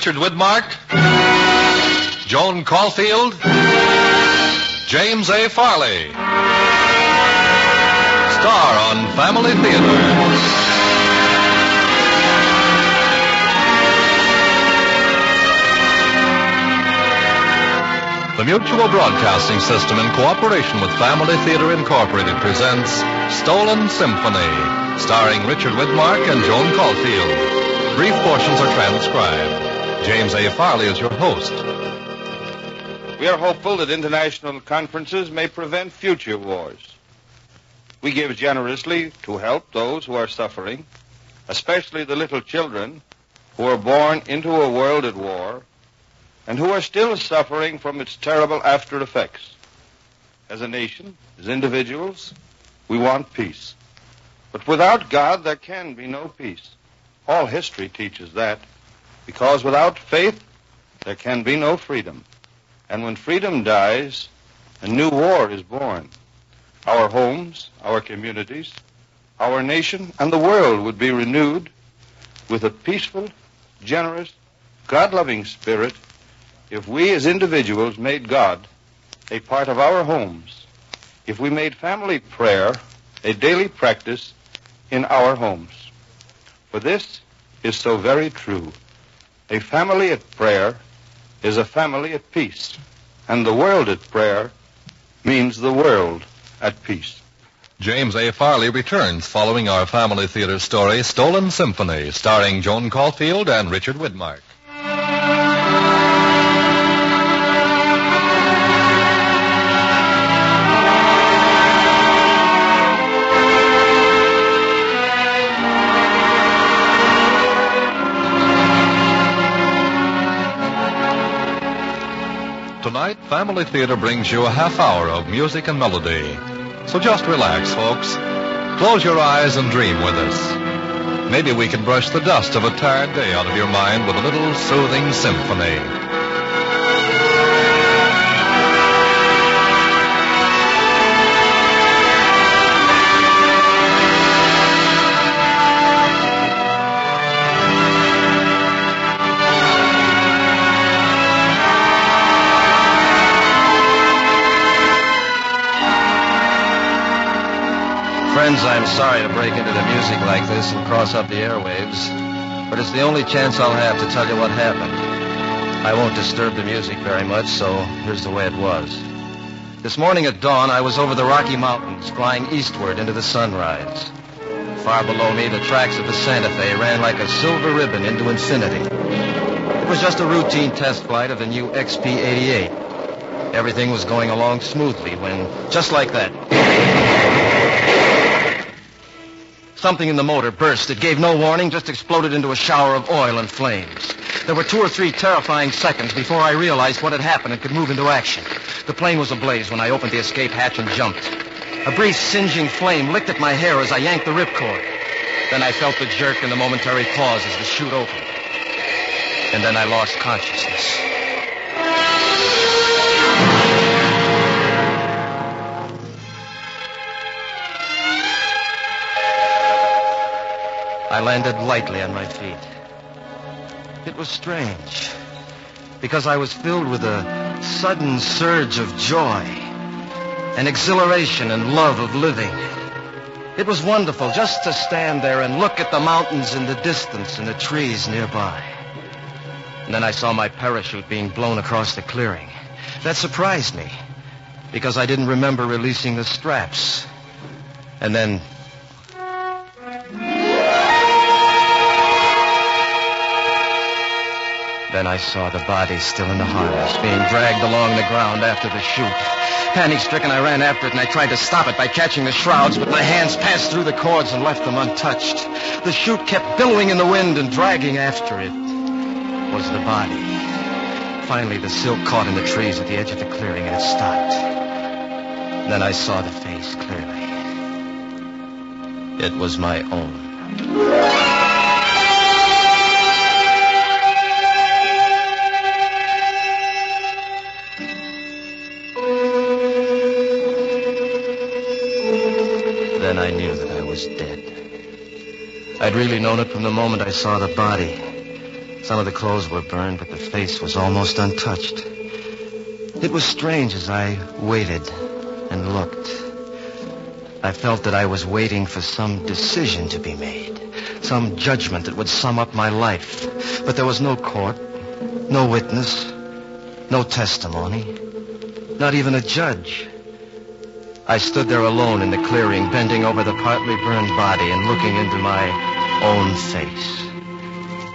Richard Widmark, Joan Caulfield, James A. Farley. Star on Family Theater. The Mutual Broadcasting System, in cooperation with Family Theater Incorporated, presents Stolen Symphony, starring Richard Widmark and Joan Caulfield. Brief portions are transcribed. James A. Farley is your host. We are hopeful that international conferences may prevent future wars. We give generously to help those who are suffering, especially the little children who are born into a world at war and who are still suffering from its terrible after effects. As a nation, as individuals, we want peace. But without God, there can be no peace. All history teaches that, because without faith, there can be no freedom. And when freedom dies, a new war is born. Our homes, our communities, our nation, and the world would be renewed with a peaceful, generous, God-loving spirit if we as individuals made God a part of our homes, if we made family prayer a daily practice in our homes. For this is so very true. A family at prayer is a family at peace, and the world at prayer means the world at peace. James A. Farley returns following our Family Theater story, Stolen Symphony, starring Joan Caulfield and Richard Widmark. Tonight, Family Theater brings you a half hour of music and melody. So just relax, folks. Close your eyes and dream with us. Maybe we can brush the dust of a tired day out of your mind with a little soothing symphony. Friends, I'm sorry to break into the music like this and cross up the airwaves, but it's the only chance I'll have to tell you what happened. I won't disturb the music very much, so here's the way it was. This morning at dawn, I was over the Rocky Mountains, flying eastward into the sunrise. Far below me, the tracks of the Santa Fe ran like a silver ribbon into infinity. It was just a routine test flight of the new XP-88. Everything was going along smoothly when, just like that, something in the motor burst. It gave no warning, just exploded into a shower of oil and flames. There were 2 or 3 terrifying seconds before I realized what had happened and could move into action. The plane was ablaze when I opened the escape hatch and jumped. A brief singeing flame licked at my hair as I yanked the ripcord. Then I felt the jerk and the momentary pause as the chute opened. And then I lost consciousness. I landed lightly on my feet. It was strange, because I was filled with a sudden surge of joy, an exhilaration and love of living. It was wonderful just to stand there and look at the mountains in the distance and the trees nearby. And then I saw my parachute being blown across the clearing. That surprised me, because I didn't remember releasing the straps. And then I saw the body still in the harness, being dragged along the ground after the chute. Panic-stricken, I ran after it, and I tried to stop it by catching the shrouds, but my hands passed through the cords and left them untouched. The chute kept billowing in the wind, and dragging after it was the body. Finally, the silk caught in the trees at the edge of the clearing, and it stopped. Then I saw the face clearly. It was my own. Then I knew that I was dead. I'd really known it from the moment I saw the body. Some of the clothes were burned, but the face was almost untouched. It was strange as I waited and looked. I felt that I was waiting for some decision to be made, some judgment that would sum up my life. But there was no court, no witness, no testimony, not even a judge. I stood there alone in the clearing, bending over the partly burned body and looking into my own face.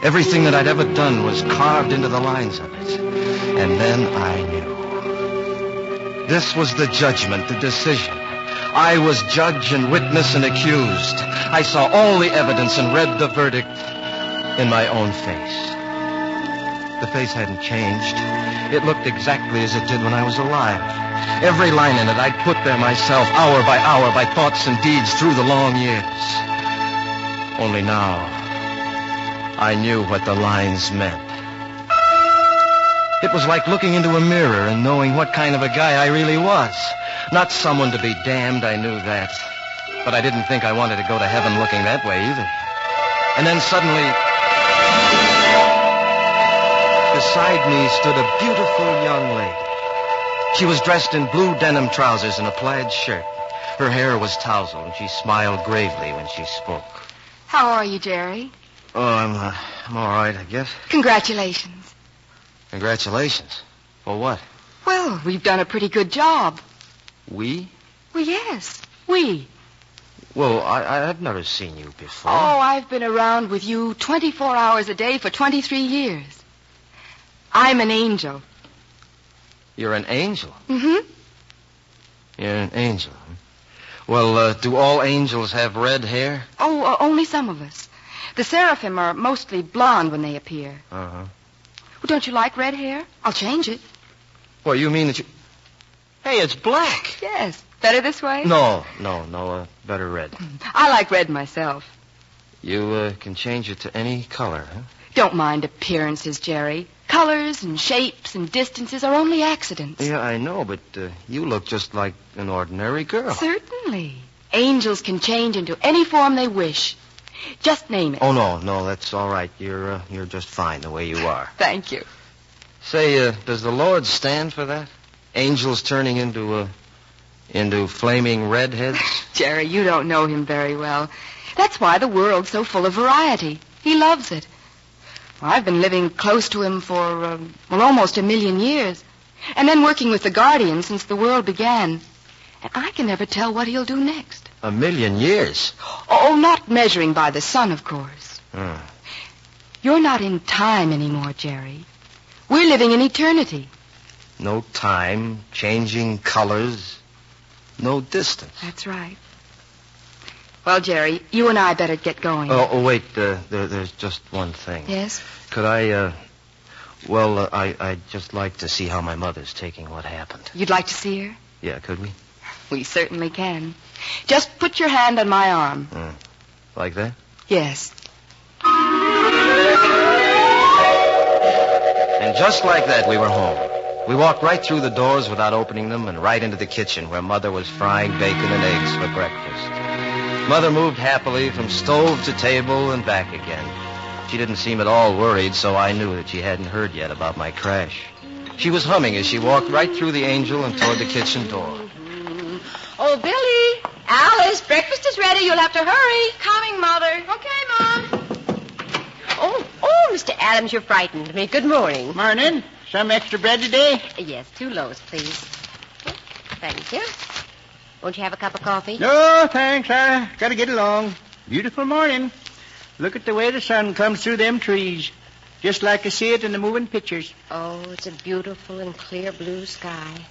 Everything that I'd ever done was carved into the lines of it. And then I knew. This was the judgment, the decision. I was judge and witness and accused. I saw all the evidence and read the verdict in my own face. The face hadn't changed. It looked exactly as it did when I was alive. Every line in it I'd put there myself, hour by thoughts and deeds through the long years. Only now, I knew what the lines meant. It was like looking into a mirror and knowing what kind of a guy I really was. Not someone to be damned, I knew that. But I didn't think I wanted to go to heaven looking that way either. And then suddenly, beside me stood a beautiful young lady. She was dressed in blue denim trousers and a plaid shirt. Her hair was tousled, and she smiled gravely when she spoke. How are you, Jerry? Oh, I'm all right, I guess. Congratulations. Congratulations. For what? Well, we've done a pretty good job. We? Well, yes, we. Well, I've never seen you before. Oh, I've been around with you 24 hours a day for 23 years. I'm an angel. You're an angel? Mm-hmm. You're an angel. Huh? Well, do all angels have red hair? Oh, only some of us. The seraphim are mostly blonde when they appear. Uh-huh. Well, don't you like red hair? I'll change it. Well, you mean that you... Hey, it's black. Yes. Better this way? No, better red. I like red myself. You can change it to any color, huh? Don't mind appearances, Jerry. Colors and shapes and distances are only accidents. Yeah, I know, but you look just like an ordinary girl. Certainly. Angels can change into any form they wish. Just name it. Oh, no, that's all right. You're just fine the way you are. Thank you. Say, does the Lord stand for that? Angels turning into flaming redheads? Jerry, you don't know him very well. That's why the world's so full of variety. He loves it. Well, I've been living close to him for, almost 1,000,000 years. And then working with the Guardian since the world began. And I can never tell what he'll do next. 1,000,000 years? Oh, not measuring by the sun, of course. You're not in time anymore, Jerry. We're living in eternity. No time, changing colors, no distance. That's right. Well, Jerry, you and I better get going. Oh, wait, there's just one thing. Yes? Could I'd just like to see how my mother's taking what happened. You'd like to see her? Yeah, could we? We certainly can. Just put your hand on my arm. Like that? Yes. And just like that, we were home. We walked right through the doors without opening them and right into the kitchen where Mother was frying bacon and eggs for breakfast. Mother moved happily from stove to table and back again. She didn't seem at all worried, so I knew that she hadn't heard yet about my crash. She was humming as she walked right through the angel and toward the kitchen door. Oh, Billy, Alice, breakfast is ready. You'll have to hurry. Coming, Mother. Okay, Mom. Oh, Mr. Adams, you frightened me. Good morning. Morning. Some extra bread today? Yes, 2 loaves, please. Thank you. Won't you have a cup of coffee? No, thanks. I got to get along. Beautiful morning. Look at the way the sun comes through them trees. Just like I see it in the moving pictures. Oh, it's a beautiful and clear blue sky.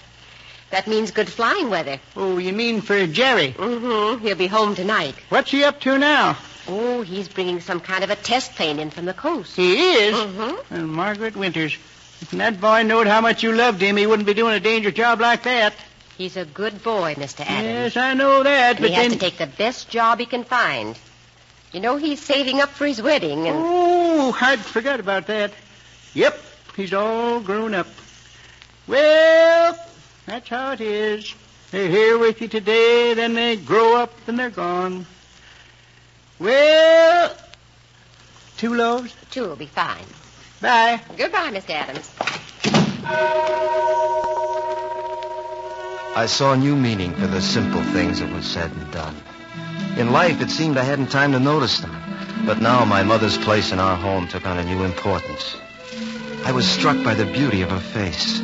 That means good flying weather. Oh, you mean for Jerry? Mm-hmm. He'll be home tonight. What's he up to now? Oh, he's bringing some kind of a test plane in from the coast. He is? Mm-hmm. Well, Margaret Winters. If that boy knowed how much you loved him, he wouldn't be doing a dangerous job like that. He's a good boy, Mr. Adams. Yes, I know that, And but he has to take the best job he can find. You know, he's saving up for his wedding and... Oh, I'd forgot about that. Yep, he's all grown up. Well, that's how it is. They're here with you today, then they grow up, and they're gone. Well, 2 loaves? 2 will be fine. Bye. Goodbye, Mr. Adams. I saw new meaning for the simple things that were said and done. In life, it seemed I hadn't time to notice them. But now my mother's place in our home took on a new importance. I was struck by the beauty of her face.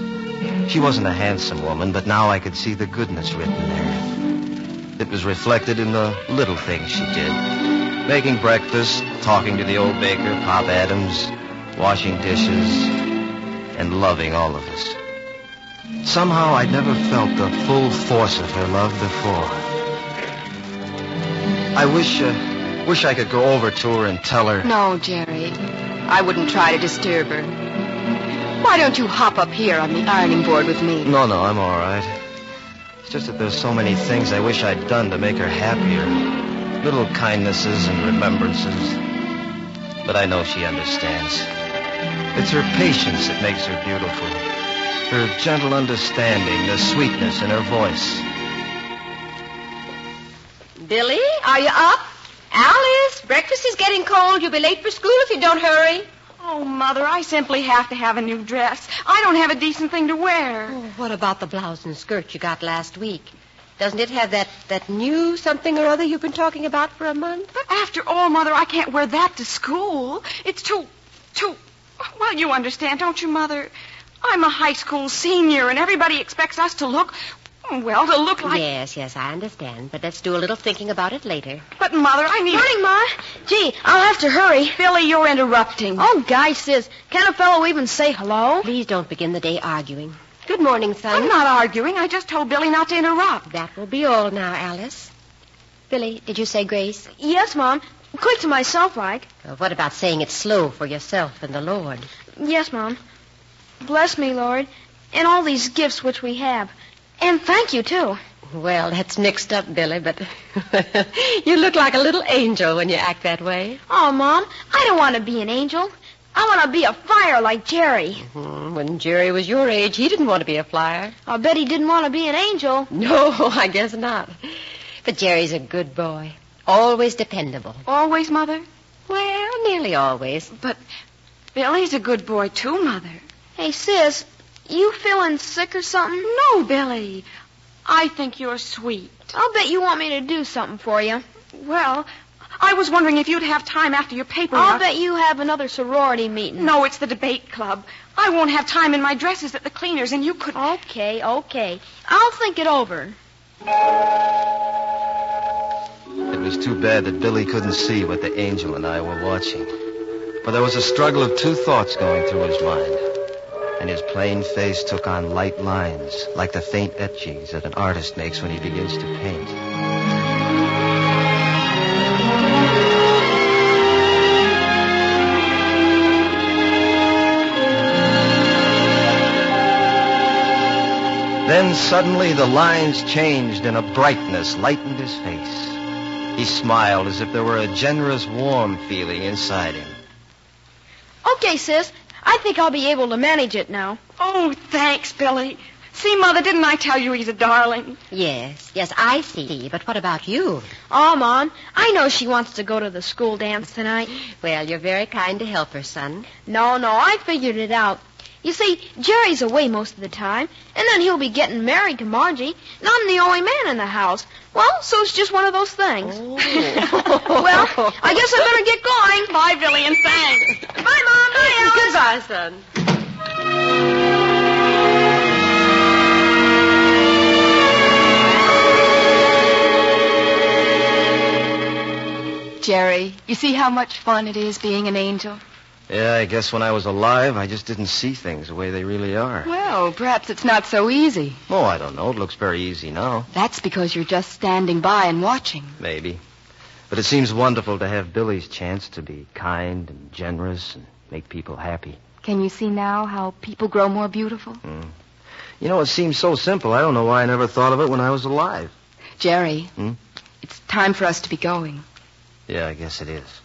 She wasn't a handsome woman, but now I could see the goodness written there. It was reflected in the little things she did. Making breakfast, talking to the old baker, Pop Adams, washing dishes, and loving all of us. Somehow I'd never felt the full force of her love before. I wish I could go over to her and tell her... No, Jerry. I wouldn't try to disturb her. Why don't you hop up here on the ironing board with me? No, I'm all right. It's just that there's so many things I wish I'd done to make her happier. Little kindnesses and remembrances. But I know she understands. It's her patience that makes her beautiful. Her gentle understanding, the sweetness in her voice. Billy, are you up? Alice, breakfast is getting cold. You'll be late for school if you don't hurry. Oh, Mother, I simply have to have a new dress. I don't have a decent thing to wear. Oh, what about the blouse and skirt you got last week? Doesn't it have that new something or other you've been talking about for a month? But after all, Mother, I can't wear that to school. It's too... Well, you understand, don't you, Mother? I'm a high school senior, and everybody expects us to look... Well, to look like... Yes, I understand. But let's do a little thinking about it later. But, Mother, I need... Morning, Ma. Gee, I'll have to hurry. Billy, you're interrupting. Oh, guy says, can a fellow even say hello? Please don't begin the day arguing. Good morning, son. I'm not arguing. I just told Billy not to interrupt. That will be all now, Alice. Billy, did you say grace? Yes, Mom. Quick to myself, like. What about saying it slow for yourself and the Lord? Yes, Mom. Bless me, Lord, and all these gifts which we have. And thank you, too. Well, that's mixed up, Billy, but you look like a little angel when you act that way. Oh, Mom, I don't want to be an angel. I want to be a flyer like Jerry. When Jerry was your age, he didn't want to be a flyer. I bet he didn't want to be an angel. No, I guess not. But Jerry's a good boy. Always dependable. Always, Mother? Well, nearly always. But Billy's a good boy, too, Mother. Hey, Sis, you feeling sick or something? No, Billy. I think you're sweet. I'll bet you want me to do something for you. Well, I was wondering if you'd have time after your paper. I'll bet you have another sorority meeting. No, it's the debate club. I won't have time in my dresses at the cleaners, and you could... Okay. I'll think it over. It was too bad that Billy couldn't see what the angel and I were watching. For there was a struggle of two thoughts going through his mind. And his plain face took on light lines, like the faint etchings that an artist makes when he begins to paint. Then suddenly the lines changed and a brightness lightened his face. He smiled as if there were a generous, warm feeling inside him. Okay, Sis. I think I'll be able to manage it now. Oh, thanks, Billy. See, Mother, didn't I tell you he's a darling? Yes, I see. But what about you? Oh, Mom, I know she wants to go to the school dance tonight. Well, you're very kind to help her, son. No, I figured it out. You see, Jerry's away most of the time, and then he'll be getting married to Margie, and I'm the only man in the house. Well, so it's just one of those things. Oh. Well, I guess I better get going. Bye, Billy, and thanks. Bye, Mom. Bye, Alice. Goodbye, son. Jerry, you see how much fun it is being an angel? Yeah, I guess when I was alive, I just didn't see things the way they really are. Well, perhaps it's not so easy. Oh, I don't know. It looks very easy now. That's because you're just standing by and watching. Maybe. But it seems wonderful to have Billy's chance to be kind and generous and make people happy. Can you see now how people grow more beautiful? You know, it seems so simple. I don't know why I never thought of it when I was alive. Jerry, it's time for us to be going. Yeah, I guess it is.